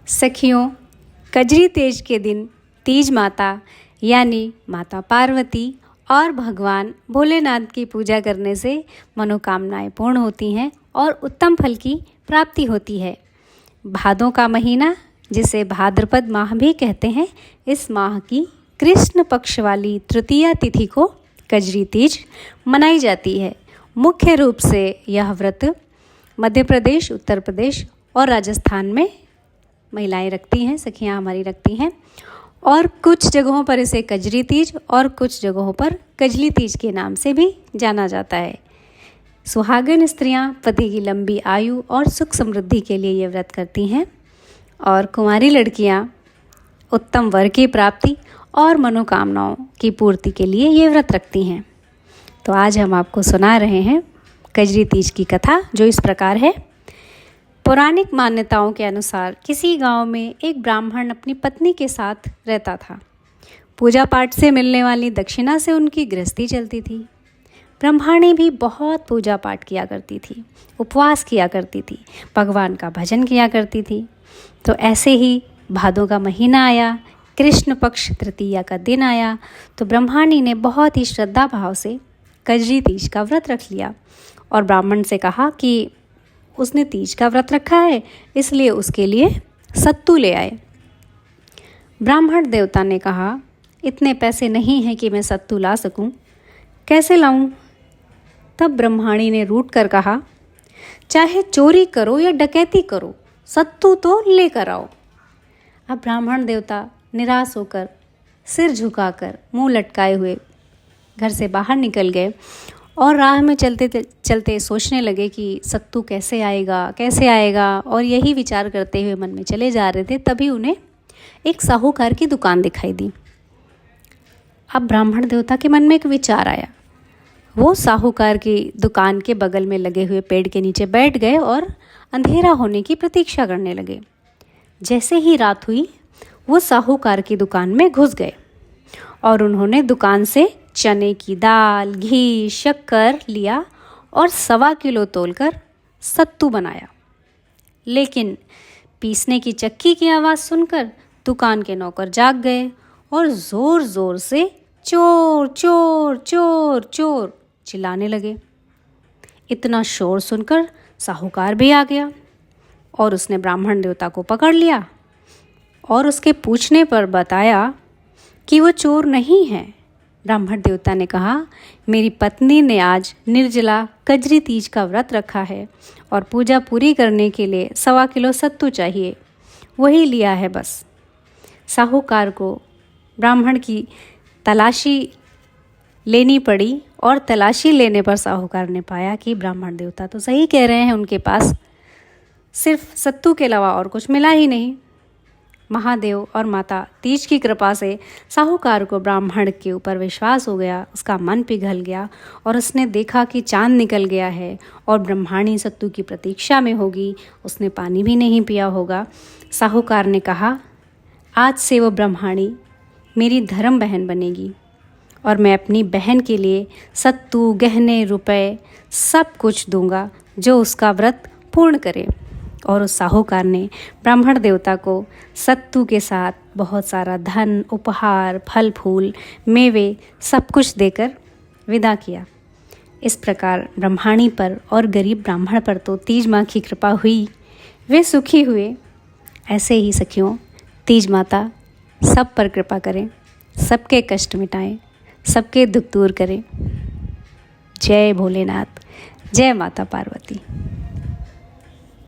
सखियों, कजरी तीज के दिन तीज माता यानी माता पार्वती और भगवान भोलेनाथ की पूजा करने से मनोकामनाएं पूर्ण होती हैं और उत्तम फल की प्राप्ति होती है। भादों का महीना, जिसे भाद्रपद माह भी कहते हैं, इस माह की कृष्ण पक्ष वाली तृतीया तिथि को कजरी तीज मनाई जाती है। मुख्य रूप से यह व्रत मध्य प्रदेश, उत्तर प्रदेश और राजस्थान में महिलाएं रखती हैं, सखियां हमारी रखती हैं, और कुछ जगहों पर इसे कजरी तीज और कुछ जगहों पर कजली तीज के नाम से भी जाना जाता है। सुहागन स्त्रियां पति की लंबी आयु और सुख समृद्धि के लिए ये व्रत करती हैं और कुंवारी लड़कियां उत्तम वर की प्राप्ति और मनोकामनाओं की पूर्ति के लिए ये व्रत रखती हैं। तो आज हम आपको सुना रहे हैं कजरी तीज की कथा, जो इस प्रकार है। पौराणिक मान्यताओं के अनुसार किसी गांव में एक ब्राह्मण अपनी पत्नी के साथ रहता था। पूजा पाठ से मिलने वाली दक्षिणा से उनकी गृहस्थी चलती थी। ब्रह्माणी भी बहुत पूजा पाठ किया करती थी, उपवास किया करती थी, भगवान का भजन किया करती थी। तो ऐसे ही भादों का महीना आया, कृष्ण पक्ष तृतीया का दिन आया, तो ब्रह्माणी ने बहुत ही श्रद्धा भाव से कजरी तीज का व्रत रख लिया और ब्राह्मण से कहा कि उसने तीज का व्रत रखा है, इसलिए उसके लिए सत्तू ले आए। ब्राह्मण देवता ने कहा, इतने पैसे नहीं हैं कि मैं सत्तू ला सकूं, कैसे लाऊं? तब ब्रह्माणी ने रूठ कर कहा, चाहे चोरी करो या डकैती करो, सत्तू तो लेकर आओ। अब ब्राह्मण देवता निराश होकर, सिर झुकाकर, मुंह लटकाए हुए घर से बाहर निकल गए और राह में चलते चलते सोचने लगे कि सत्तू कैसे आएगा, और यही विचार करते हुए मन में चले जा रहे थे। तभी उन्हें एक साहूकार की दुकान दिखाई दी। अब ब्राह्मण देवता के मन में एक विचार आया। वो साहूकार की दुकान के बगल में लगे हुए पेड़ के नीचे बैठ गए और अंधेरा होने की प्रतीक्षा करने लगे। जैसे ही रात हुई, वो साहूकार की दुकान में घुस गए और उन्होंने दुकान से चने की दाल, घी, शक्कर लिया और 1.25 किलो तोलकर सत्तू बनाया। लेकिन पीसने की चक्की की आवाज़ सुनकर दुकान के नौकर जाग गए और ज़ोर ज़ोर से चोर चोर चोर चोर चिल्लाने लगे। इतना शोर सुनकर साहूकार भी आ गया और उसने ब्राह्मण देवता को पकड़ लिया और उसके पूछने पर बताया कि वो चोर नहीं है। ब्राह्मण देवता ने कहा, मेरी पत्नी ने आज निर्जला कजरी तीज का व्रत रखा है और पूजा पूरी करने के लिए 1.25 किलो सत्तू चाहिए, वही लिया है बस। साहूकार को ब्राह्मण की तलाशी लेनी पड़ी और तलाशी लेने पर साहूकार ने पाया कि ब्राह्मण देवता तो सही कह रहे हैं, उनके पास सिर्फ सत्तू के अलावा और कुछ मिला ही नहीं। महादेव और माता तीज की कृपा से साहूकार को ब्राह्मण के ऊपर विश्वास हो गया, उसका मन पिघल गया और उसने देखा कि चांद निकल गया है और ब्रह्माणी सत्तू की प्रतीक्षा में होगी, उसने पानी भी नहीं पिया होगा। साहूकार ने कहा, आज से वो ब्रह्माणी मेरी धर्म बहन बनेगी और मैं अपनी बहन के लिए सत्तू, गहने, रुपए सब कुछ दूंगा जो उसका व्रत पूर्ण करे। और उस साहूकार ने ब्राह्मण देवता को सत्तू के साथ बहुत सारा धन, उपहार, फल फूल, मेवे सब कुछ देकर विदा किया। इस प्रकार ब्रह्माणी पर और गरीब ब्राह्मण पर तो तीज माँ की कृपा हुई, वे सुखी हुए। ऐसे ही सखियों, तीज माता सब पर कृपा करें, सबके कष्ट मिटाएं, सबके दुख दूर करें। जय भोलेनाथ, जय माता पार्वती।